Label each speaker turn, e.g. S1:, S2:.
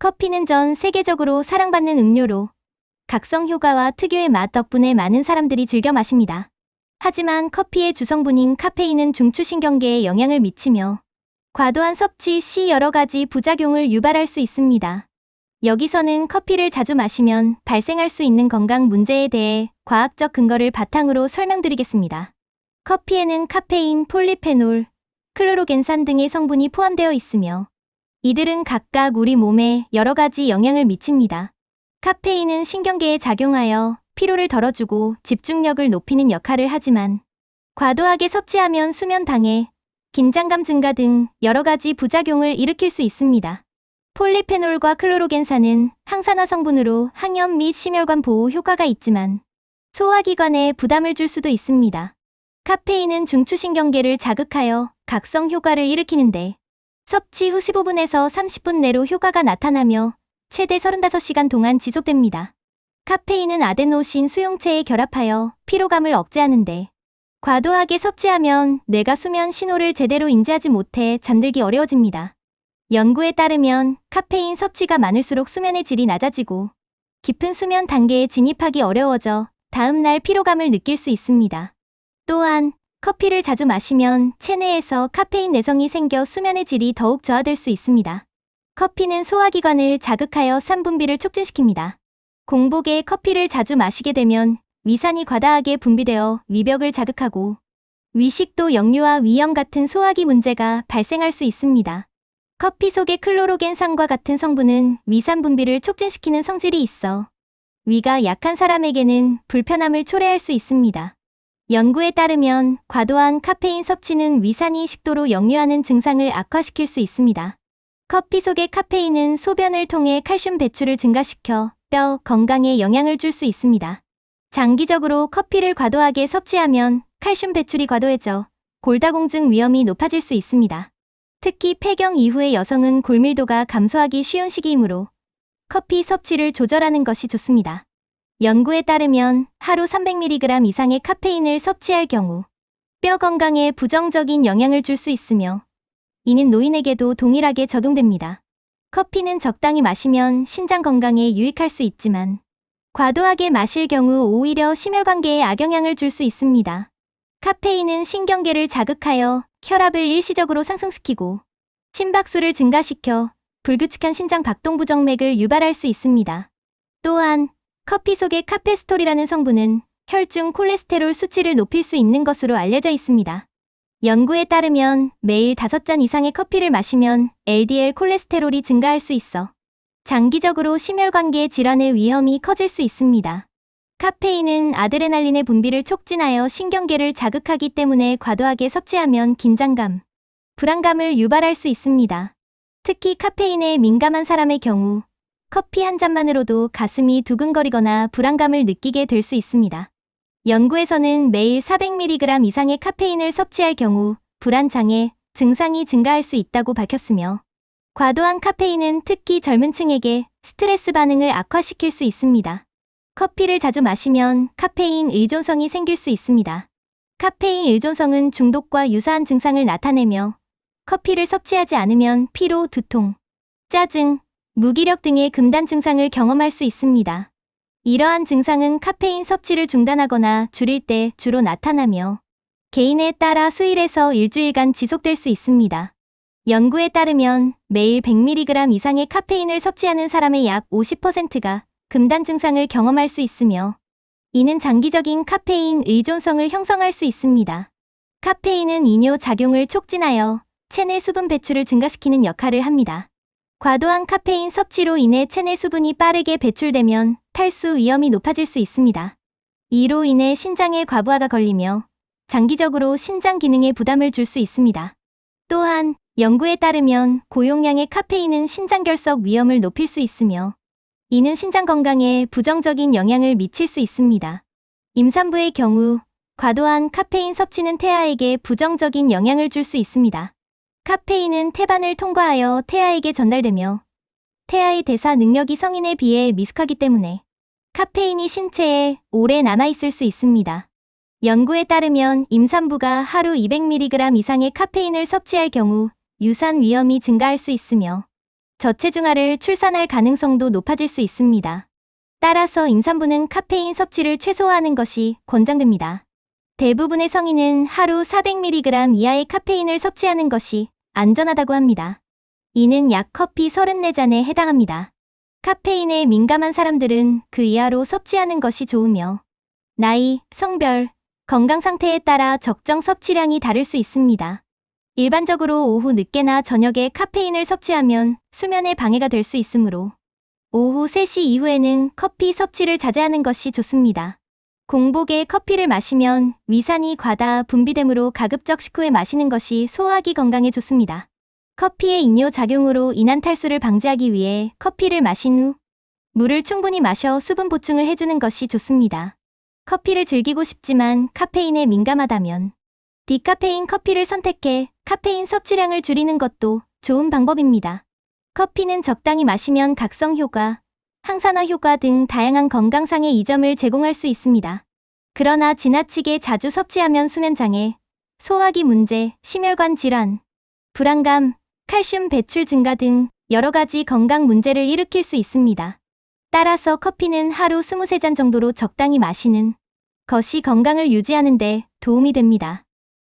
S1: 커피는 전 세계적으로 사랑받는 음료로 각성 효과와 특유의 맛 덕분에 많은 사람들이 즐겨 마십니다. 하지만 커피의 주성분인 카페인은 중추신경계에 영향을 미치며 과도한 섭취 시 여러 가지 부작용을 유발할 수 있습니다. 여기서는 커피를 자주 마시면 발생할 수 있는 건강 문제에 대해 과학적 근거를 바탕으로 설명드리겠습니다. 커피에는 카페인, 폴리페놀, 클로로겐산 등의 성분이 포함되어 있으며 이들은 각각 우리 몸에 여러 가지 영향을 미칩니다. 카페인은 신경계에 작용하여 피로를 덜어주고 집중력을 높이는 역할을 하지만 과도하게 섭취하면 수면 방해, 긴장감 증가 등 여러 가지 부작용을 일으킬 수 있습니다. 폴리페놀과 클로로겐산은 항산화 성분으로 항염 및 심혈관 보호 효과가 있지만 소화기관에 부담을 줄 수도 있습니다. 카페인은 중추신경계를 자극하여 각성 효과를 일으키는데 섭취 후 15분에서 30분 내로 효과가 나타나며 최대 35시간 동안 지속됩니다. 카페인은 아데노신 수용체에 결합하여 피로감을 억제하는데 과도하게 섭취하면 뇌가 수면 신호를 제대로 인지하지 못해 잠들기 어려워집니다. 연구에 따르면 카페인 섭취가 많을수록 수면의 질이 낮아지고 깊은 수면 단계에 진입하기 어려워져 다음날 피로감을 느낄 수 있습니다. 또한 커피를 자주 마시면 체내에서 카페인 내성이 생겨 수면의 질이 더욱 저하될 수 있습니다. 커피는 소화기관을 자극하여 산분비를 촉진시킵니다. 공복에 커피를 자주 마시게 되면 위산이 과다하게 분비되어 위벽을 자극하고 위식도, 역류와 위염 같은 소화기 문제가 발생할 수 있습니다. 커피 속의 클로로겐산과 같은 성분은 위산 분비를 촉진시키는 성질이 있어 위가 약한 사람에게는 불편함을 초래할 수 있습니다. 연구에 따르면 과도한 카페인 섭취는 위산이 식도로 역류하는 증상을 악화시킬 수 있습니다. 커피 속의 카페인은 소변을 통해 칼슘 배출을 증가시켜 뼈 건강에 영향을 줄 수 있습니다. 장기적으로 커피를 과도하게 섭취하면 칼슘 배출이 과도해져 골다공증 위험이 높아질 수 있습니다. 특히 폐경 이후의 여성은 골밀도가 감소하기 쉬운 시기이므로 커피 섭취를 조절하는 것이 좋습니다. 연구에 따르면 하루 300mg 이상의 카페인을 섭취할 경우 뼈 건강에 부정적인 영향을 줄 수 있으며 이는 노인에게도 동일하게 적용됩니다. 커피는 적당히 마시면 신장 건강에 유익할 수 있지만 과도하게 마실 경우 오히려 심혈관계에 악영향을 줄 수 있습니다. 카페인은 신경계를 자극하여 혈압을 일시적으로 상승시키고 심박수를 증가시켜 불규칙한 심장 박동 부정맥을 유발할 수 있습니다. 또한 커피 속의 카페스톨이라는 성분은 혈중 콜레스테롤 수치를 높일 수 있는 것으로 알려져 있습니다. 연구에 따르면 매일 5잔 이상의 커피를 마시면 LDL 콜레스테롤이 증가할 수 있어 장기적으로 심혈관계 질환의 위험이 커질 수 있습니다. 카페인은 아드레날린의 분비를 촉진하여 신경계를 자극하기 때문에 과도하게 섭취하면 긴장감, 불안감을 유발할 수 있습니다. 특히 카페인에 민감한 사람의 경우 커피 한 잔만으로도 가슴이 두근거리거나 불안감을 느끼게 될 수 있습니다. 연구에서는 매일 400mg 이상의 카페인을 섭취할 경우 불안장애 증상이 증가할 수 있다고 밝혔으며 과도한 카페인은 특히 젊은 층에게 스트레스 반응을 악화시킬 수 있습니다. 커피를 자주 마시면 카페인 의존성이 생길 수 있습니다. 카페인 의존성은 중독과 유사한 증상을 나타내며 커피를 섭취하지 않으면 피로, 두통, 짜증, 무기력 등의 금단 증상을 경험할 수 있습니다. 이러한 증상은 카페인 섭취를 중단하거나 줄일 때 주로 나타나며 개인에 따라 수일에서 일주일간 지속될 수 있습니다. 연구에 따르면 매일 100mg 이상의 카페인을 섭취하는 사람의 약 50%가 금단 증상을 경험할 수 있으며 이는 장기적인 카페인 의존성을 형성할 수 있습니다. 카페인은 이뇨 작용을 촉진하여 체내 수분 배출을 증가시키는 역할을 합니다. 과도한 카페인 섭취로 인해 체내 수분이 빠르게 배출되면 탈수 위험이 높아질 수 있습니다. 이로 인해 신장에 과부하가 걸리며 장기적으로 신장 기능에 부담을 줄 수 있습니다. 또한 연구에 따르면 고용량의 카페인은 신장결석 위험을 높일 수 있으며 이는 신장 건강에 부정적인 영향을 미칠 수 있습니다. 임산부의 경우 과도한 카페인 섭취는 태아에게 부정적인 영향을 줄 수 있습니다. 카페인은 태반을 통과하여 태아에게 전달되며 태아의 대사 능력이 성인에 비해 미숙하기 때문에 카페인이 신체에 오래 남아있을 수 있습니다. 연구에 따르면 임산부가 하루 200mg 이상의 카페인을 섭취할 경우 유산 위험이 증가할 수 있으며 저체중아를 출산할 가능성도 높아질 수 있습니다. 따라서 임산부는 카페인 섭취를 최소화하는 것이 권장됩니다. 대부분의 성인은 하루 400mg 이하의 카페인을 섭취하는 것이 안전하다고 합니다. 이는 약 커피 34잔에 해당합니다. 카페인에 민감한 사람들은 그 이하로 섭취하는 것이 좋으며 나이, 성별, 건강 상태에 따라 적정 섭취량이 다를 수 있습니다. 일반적으로 오후 늦게나 저녁에 카페인을 섭취하면 수면에 방해가 될 수 있으므로 오후 3시 이후에는 커피 섭취를 자제하는 것이 좋습니다. 공복에 커피를 마시면 위산이 과다 분비되므로 가급적 식후에 마시는 것이 소화기 건강에 좋습니다. 커피의 이뇨 작용으로 인한 탈수를 방지하기 위해 커피를 마신 후 물을 충분히 마셔 수분 보충을 해주는 것이 좋습니다. 커피를 즐기고 싶지만 카페인에 민감하다면 디카페인 커피를 선택해 카페인 섭취량을 줄이는 것도 좋은 방법입니다. 커피는 적당히 마시면 각성 효과, 항산화 효과 등 다양한 건강상의 이점을 제공할 수 있습니다. 그러나 지나치게 자주 섭취하면 수면장애, 소화기 문제, 심혈관 질환, 불안감, 칼슘 배출 증가 등 여러 가지 건강 문제를 일으킬 수 있습니다. 따라서 커피는 하루 23잔 정도로 적당히 마시는 것이 건강을 유지하는 데 도움이 됩니다.